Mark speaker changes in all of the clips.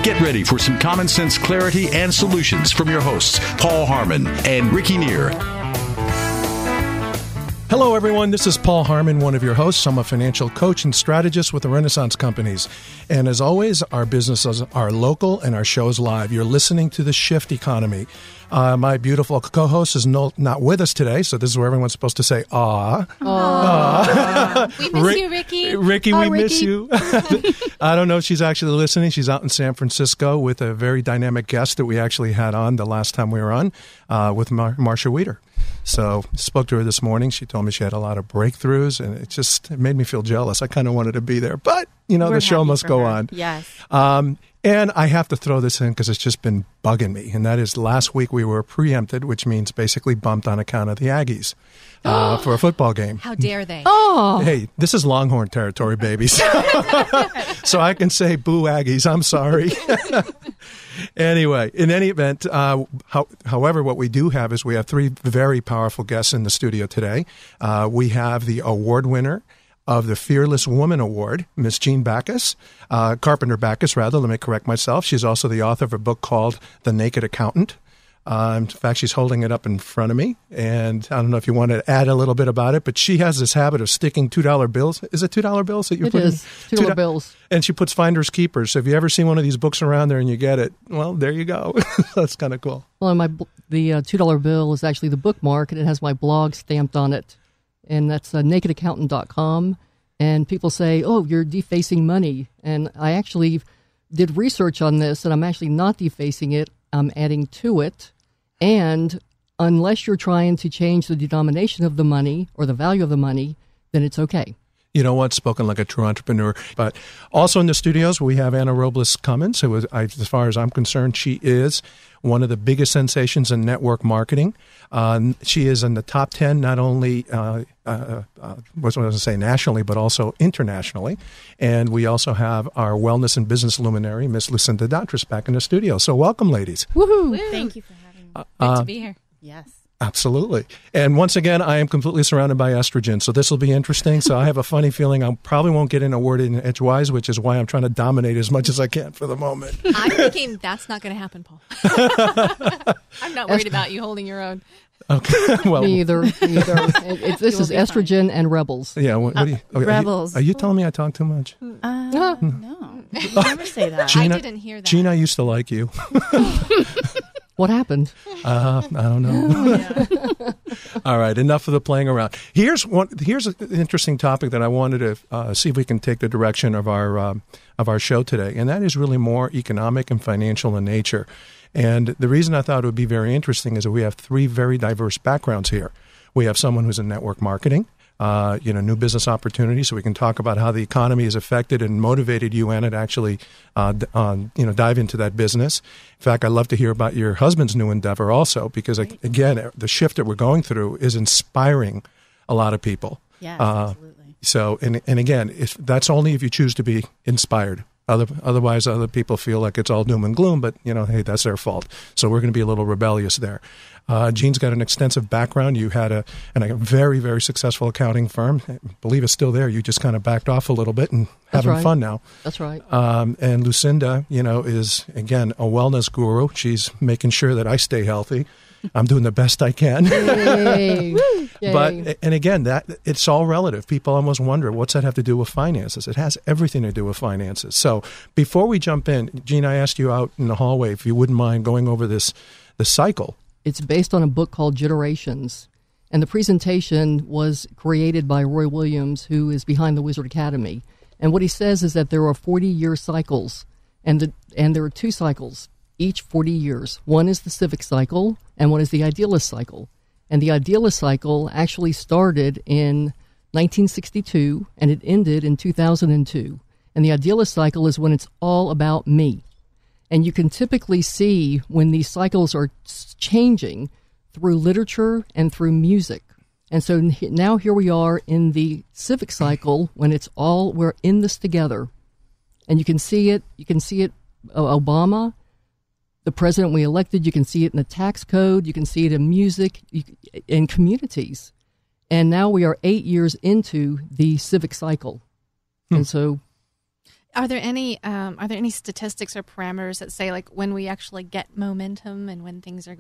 Speaker 1: Get ready for some common sense clarity and solutions from your hosts, Paul Haarman and Ricky Neer.
Speaker 2: Hello, everyone. This is Paul Haarman, one of your hosts. I'm a financial coach and strategist with the Renaissance Companies. And as always, our businesses are local and our show is live. You're listening to The Shift Economy. My beautiful co-host is not with us today, so this is where everyone's supposed to say, "Ah."
Speaker 3: We miss you, Ricky.
Speaker 2: Ricky, we miss you. I don't know if she's actually listening. She's out in San Francisco with a very dynamic guest that we actually had on the last time we were on with Marcia Weeder. So spoke to her this morning. She told me she had a lot of breakthroughs, and it made me feel jealous. I kind of wanted to be there, but the show must go on.
Speaker 3: Yes.
Speaker 2: And I have to throw this in because it's just been bugging me. And that is last week we were preempted, which means basically bumped on account of the Aggies for a football game.
Speaker 3: How dare they?
Speaker 4: Oh.
Speaker 2: Hey, this is Longhorn territory, babies. So I can say boo Aggies. I'm sorry. Anyway, in any event, however, what we do have is we have three very powerful guests in the studio today. We have the award winner of the Fearless Woman Award, Miss Jean Backus, Carpenter Backus, rather, let me correct myself. She's also the author of a book called The Naked Accountant. In fact, she's holding it up in front of me, and I don't know if you want to add a little bit about it, but she has this habit of sticking $2 bills. Is it $2 bills that you put in?
Speaker 4: It is, $2 bills.
Speaker 2: And she puts finders keepers. So if you ever see one of these books around there and you get it, well, there you go. That's kind of cool.
Speaker 4: Well, the $2 bill is actually the bookmark, and it has my blog stamped on it. And that's nakedaccountant.com. And people say, oh, you're defacing money. And I actually did research on this, and I'm actually not defacing it. I'm adding to it. And unless you're trying to change the denomination of the money or the value of the money, then it's okay.
Speaker 2: You know what? Spoken like a true entrepreneur. But also in the studios, we have Anna Robles Cummins, who is, as far as I'm concerned, she is one of the biggest sensations in network marketing. She is in the top 10, not only, nationally, but also internationally. And we also have our wellness and business luminary, Miss Lucinda Datras, back in the studio. So welcome, ladies.
Speaker 4: Woohoo!
Speaker 3: Thank you for having me. Good to be here. Yes.
Speaker 2: Absolutely. And once again, I am completely surrounded by estrogen, so this will be interesting. So I have a funny feeling I probably won't get in a word in edgewise, which is why I'm trying to dominate as much as I can for the moment.
Speaker 3: I'm thinking that's not going to happen, Paul. I'm not worried about you holding your own.
Speaker 2: Okay. Well,
Speaker 4: Me either. This is estrogen and rebels.
Speaker 2: Yeah. What are you,
Speaker 5: rebels.
Speaker 2: Are you telling me I talk too much?
Speaker 5: No. You never say that.
Speaker 2: Gina,
Speaker 3: I didn't hear that.
Speaker 2: Gina, I used to like you.
Speaker 4: What happened?
Speaker 2: I don't know. All right, enough of the playing around. Here's an interesting topic that I wanted to see if we can take the direction of our show today, and that is really more economic and financial in nature. And the reason I thought it would be very interesting is that we have three very diverse backgrounds here. We have someone who's in network marketing, new business opportunities. So we can talk about how the economy has affected and motivated you, Anna, to actually, dive into that business. In fact, I'd love to hear about your husband's new endeavor also, because again, the shift that we're going through is inspiring a lot of people.
Speaker 5: Yes, absolutely.
Speaker 2: So, and again, that's only if you choose to be inspired. Otherwise, other people feel like it's all doom and gloom, but, hey, that's their fault. So we're going to be a little rebellious there. Jean's got an extensive background. You had a very, very successful accounting firm. I believe it's still there. You just kind of backed off a little bit and having fun now.
Speaker 4: That's right.
Speaker 2: And Lucinda, is, again, a wellness guru. She's making sure that I stay healthy. I'm doing the best I can.
Speaker 4: Yay.
Speaker 2: But, and again, that it's all relative. People almost wonder, what's that have to do with finances? It has everything to do with finances. So before we jump in, Jean, I asked you out in the hallway if you wouldn't mind going over the cycle.
Speaker 4: It's based on a book called Generations. And the presentation was created by Roy Williams, who is behind the Wizard Academy. And what he says is that there are 40-year cycles, and there are two cycles, each 40 years. One is the civic cycle, and one is the idealist cycle. And the idealist cycle actually started in 1962, and it ended in 2002. And the idealist cycle is when it's all about me. And you can typically see when these cycles are changing through literature and through music. And so now here we are in the civic cycle when we're in this together. And you can see it. Obama, the president we elected, you can see it in the tax code. You can see it in music, in communities. And now we are 8 years into the civic cycle. And so
Speaker 3: Are there any statistics or parameters that say like when we actually get momentum and when things are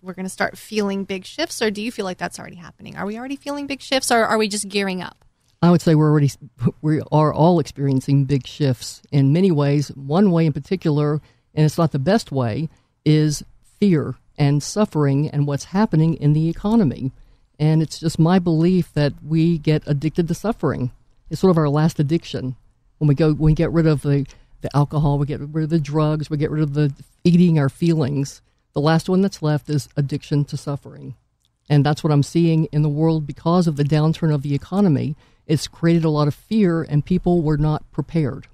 Speaker 3: we're going to start feeling big shifts, or do you feel like that's already happening? Are we already feeling big shifts, or are we just gearing up?
Speaker 4: I would say we are all experiencing big shifts in many ways. One way in particular, and it's not the best way, is fear and suffering and what's happening in the economy. And it's just my belief that we get addicted to suffering. It's sort of our last addiction. When we get rid of the alcohol, we get rid of the drugs, we get rid of the eating our feelings. The last one that's left is addiction to suffering. And that's what I'm seeing in the world because of the downturn of the economy. It's created a lot of fear, and people were not prepared.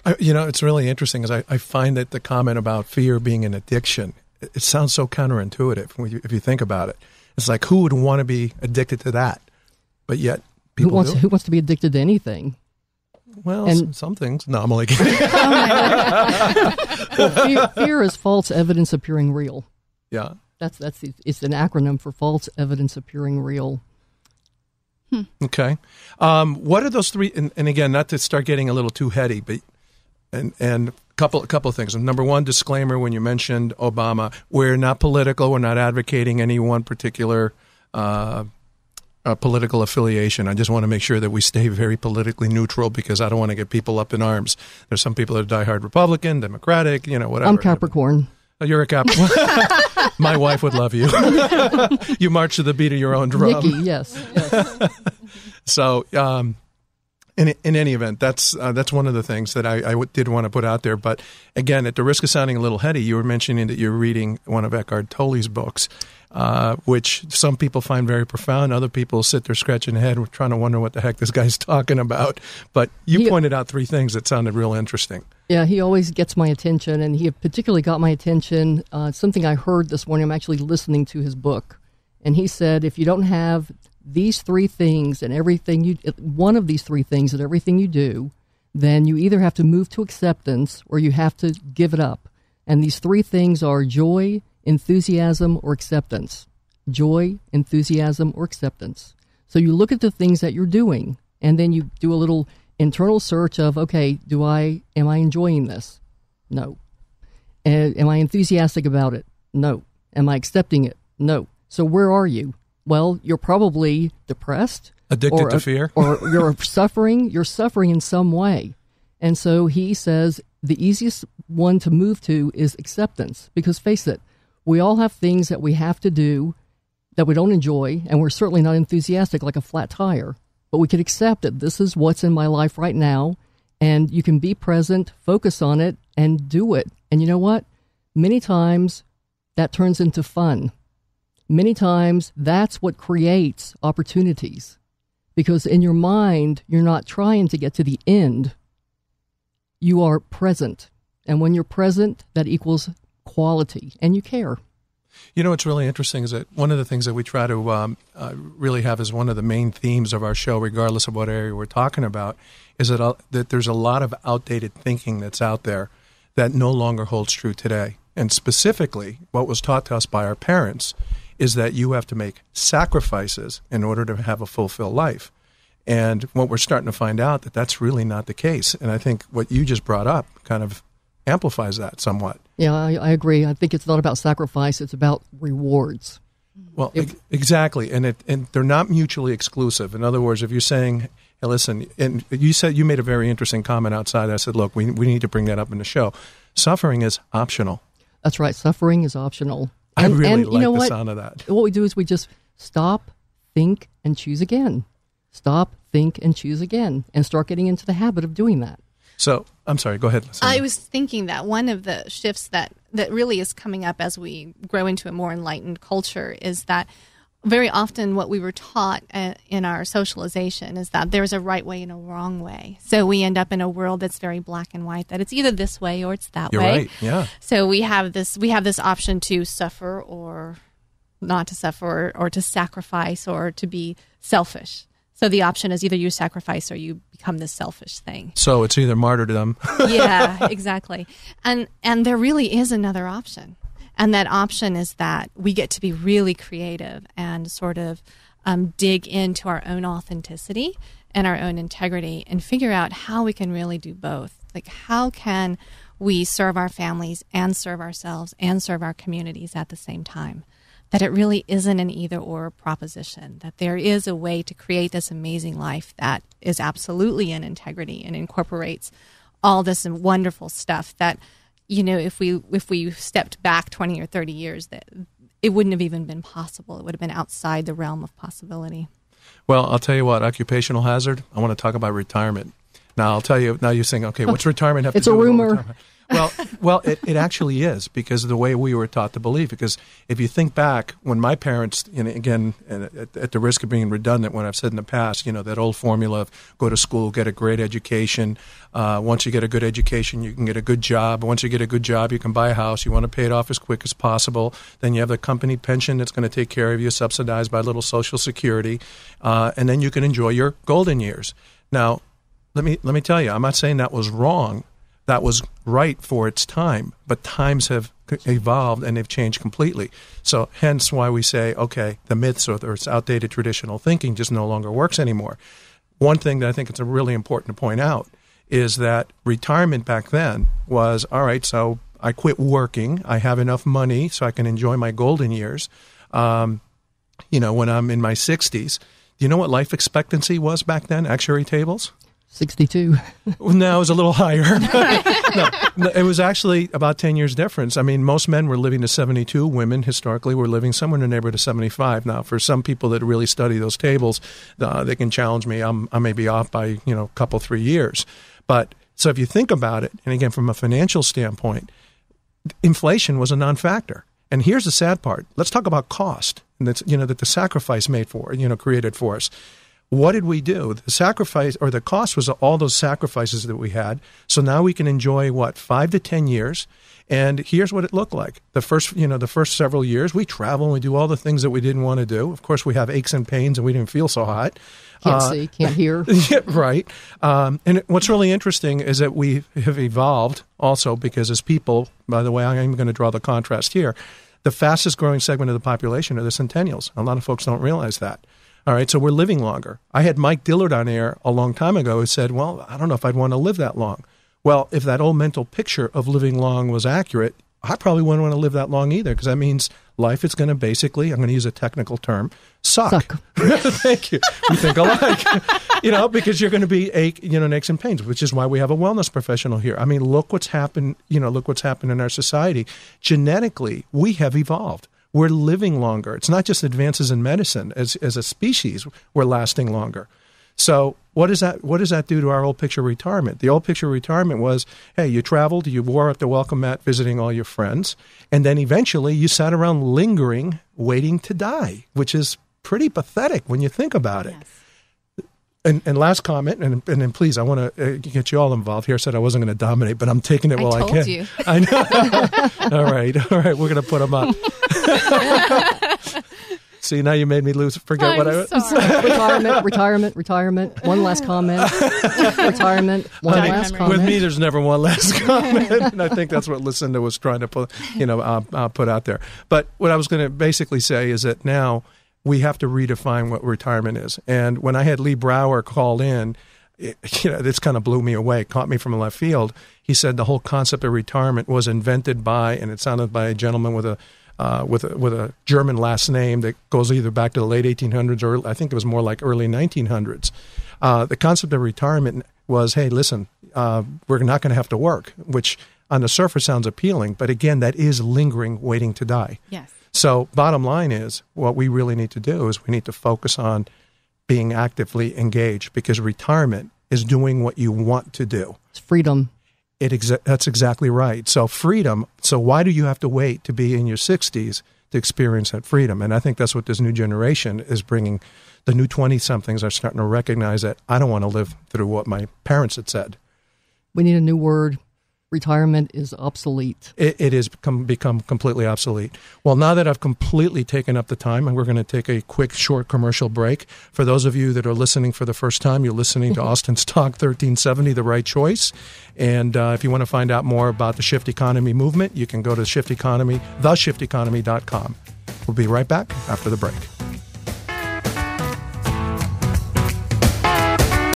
Speaker 2: It's really interesting because I find that the comment about fear being an addiction, it sounds so counterintuitive if you think about it. It's like, who would want to be addicted to that? But yet, people do.
Speaker 4: Who wants to be addicted to anything?
Speaker 2: Well, some things. No, I'm only kidding.
Speaker 4: Well, fear is false evidence appearing real.
Speaker 2: Yeah.
Speaker 4: It's an acronym for false evidence appearing real.
Speaker 2: Okay. What are those three? And again, not to start getting a little too heady, but and a couple of things. Number one, disclaimer: when you mentioned Obama, we're not political. We're not advocating any one particular political affiliation. I just want to make sure that we stay very politically neutral because I don't want to get people up in arms. There's some people that are diehard Republican, Democratic, whatever.
Speaker 4: I'm Capricorn.
Speaker 2: Oh, you're a Capricorn. My wife would love you. You march to the beat of your own drum.
Speaker 4: Nikki, yes.
Speaker 2: So, in any event, that's one of the things that I did want to put out there. But again, at the risk of sounding a little heady, you were mentioning that you're reading one of Eckhart Tolle's books, which some people find very profound. Other people sit there scratching their head trying to wonder what the heck this guy's talking about. But you pointed out three things that sounded real interesting.
Speaker 4: Yeah, he always gets my attention, and he particularly got my attention. Something I heard this morning, I'm actually listening to his book, and he said, if you don't have these three things and one of these three things and everything you do, then you either have to move to acceptance or you have to give it up. And these three things are joy, enthusiasm, or acceptance. Joy, enthusiasm, or acceptance. So you look at the things that you're doing, and then you do a little internal search of, okay, am I enjoying this? No. Am I enthusiastic about it? No. Am I accepting it? No. So where are you? Well, you're probably depressed.
Speaker 2: Addicted to fear.
Speaker 4: Or you're suffering. You're suffering in some way. And so he says the easiest one to move to is acceptance. Because face it, we all have things that we have to do that we don't enjoy, and we're certainly not enthusiastic like a flat tire. But we can accept that this is what's in my life right now, and you can be present, focus on it, and do it. And you know what? Many times that turns into fun. Many times that's what creates opportunities. Because in your mind, you're not trying to get to the end. You are present. And when you're present, that equals quality, and you care.
Speaker 2: What's really interesting is that one of the things that we try to really have as one of the main themes of our show, regardless of what area we're talking about, is that there's a lot of outdated thinking that's out there that no longer holds true today. And specifically, what was taught to us by our parents is that you have to make sacrifices in order to have a fulfilled life. And what we're starting to find out that's really not the case. And I think what you just brought up kind of amplifies that somewhat. Yeah,
Speaker 4: I agree. I think it's not about sacrifice, it's about rewards.
Speaker 2: Well, exactly. And they're not mutually exclusive. In other words, if you're saying, hey, listen, and you made a very interesting comment outside. I said, look, we need to bring that up in the show. Suffering is optional.
Speaker 4: That's right. Suffering is optional.
Speaker 2: I really like the sound of that.
Speaker 4: What we do is we just stop, think, and choose again. Stop, think, and choose again, and start getting into the habit of doing that.
Speaker 2: So, I'm sorry, go ahead.
Speaker 3: I was thinking that one of the shifts that really is coming up as we grow into a more enlightened culture is that very often what we were taught in our socialization is that there's a right way and a wrong way. So we end up in a world that's very black and white, that it's either this way or it's that
Speaker 2: way.
Speaker 3: You're
Speaker 2: right, yeah.
Speaker 3: So we have this option to suffer or not to suffer, or to sacrifice, or to be selfish. So the option is either you sacrifice or you become this selfish thing.
Speaker 2: So it's either martyrdom.
Speaker 3: Yeah, exactly. And there really is another option. And that option is that we get to be really creative and sort of dig into our own authenticity and our own integrity and figure out how we can really do both. Like, how can we serve our families and serve ourselves and serve our communities at the same time? That it really isn't an either-or proposition, that there is a way to create this amazing life that is absolutely in integrity and incorporates all this wonderful stuff that, if we stepped back 20 or 30 years, that it wouldn't have even been possible. It would have been outside the realm of possibility.
Speaker 2: Well, I'll tell you what, occupational hazard, I want to talk about retirement. Now, I'll tell you, now you're saying, okay, what's retirement have to do with retirement? Well, it actually is, because of the way we were taught to believe. Because if you think back, when my parents, again, at the risk of being redundant, when I've said in the past, that old formula of go to school, get a great education. Once you get a good education, you can get a good job. Once you get a good job, you can buy a house. You want to pay it off as quick as possible. Then you have the company pension that's going to take care of you, subsidized by a little Social Security. And then you can enjoy your golden years. Now, let me tell you, I'm not saying that was wrong. That was right for its time, but times have evolved and they've changed completely. So hence why we say, okay, the myths or its outdated traditional thinking just no longer works anymore. One thing that I think it's really important to point out is that retirement back then was, all right, so I quit working. I have enough money so I can enjoy my golden years. When I'm in my 60s, do you know what life expectancy was back then? Actuary tables?
Speaker 4: 62.
Speaker 2: No, it was a little higher. No, it was actually about 10 years difference. I mean, most men were living to 72. Women, historically, were living somewhere in the neighborhood of 75. Now, for some people that really study those tables, they can challenge me. I may be off by, a couple, 3 years. But so if you think about it, and again, from a financial standpoint, inflation was a non-factor. And here's the sad part. Let's talk about cost, and that's, that the sacrifice made for, created for us. What did we do? The sacrifice or the cost was all those sacrifices that we had. So now we can enjoy 5 to 10 years. And here's what it looked like. The first several years, we travel and we do all the things that we didn't want to do. Of course, we have aches and pains and we didn't feel so hot.
Speaker 4: Can't see, can't hear.
Speaker 2: Yeah, right. And what's really interesting is that we have evolved also because as people, by the way, I'm going to draw the contrast here. The fastest growing segment of the population are the centennials. A lot of folks don't realize that. All right, so we're living longer. I had Mike Dillard on air a long time ago who said, well, I don't know if I'd want to live that long. Well, if that old mental picture of living long was accurate, I probably wouldn't want to live that long either, because that means life is going to basically, I'm going to use a technical term, suck. Thank you. We think alike. Because you're going to be aches and pains, which is why we have a wellness professional here. I mean, look what's happened, look what's happened in our society. Genetically, we have evolved. We're living longer. It's not just advances in medicine. As a species, we're lasting longer. So what does that do to our old picture of retirement? The old picture of retirement was, hey, you traveled, you wore out the welcome mat visiting all your friends, and then eventually you sat around lingering, waiting to die, which is pretty pathetic when you think about it. Yes. And last comment, and then please, I want to get you all involved here. I said I wasn't going to dominate, but I'm taking it while I can.
Speaker 3: I told you.
Speaker 2: I know. All right. We're going to put them up. See, now you made me forget what I was. Retirement. One last comment. Retirement. One last comment. With me, there's never one last comment. And I think that's what Lucinda was trying to put out there. But what I was going to basically say is that now we have to redefine what retirement is. And when I had Lee Brower call in, this kind of blew me away, caught me from left field. He said the whole concept of retirement was invented by, and it sounded by a gentleman with a German last name that goes either back to the late 1800s or I think it was more like early 1900s. The concept of retirement was, hey, listen, we're not going to have to work, which on the surface sounds appealing, but again, that is lingering, waiting to die.
Speaker 5: Yes.
Speaker 2: So bottom line is what we really need to do is we need to focus on being actively engaged, because retirement is doing what you want to do.
Speaker 4: It's freedom.
Speaker 2: That's exactly right. So freedom. So why do you have to wait to be in your 60s to experience that freedom? And I think that's what this new generation is bringing. The new 20-somethings are starting to recognize that I don't want to live through what my parents had said.
Speaker 4: We need a new word. Retirement is obsolete.
Speaker 2: It has become completely obsolete. Well, now that I've completely taken up the time, and we're going to take a quick, short commercial break. For those of you that are listening for the first time, you're listening to Austin's Talk 1370, The Right Choice. And if you want to find out more about the Shift Economy movement, you can go to theshifteconomy.com. We'll be right back after the break.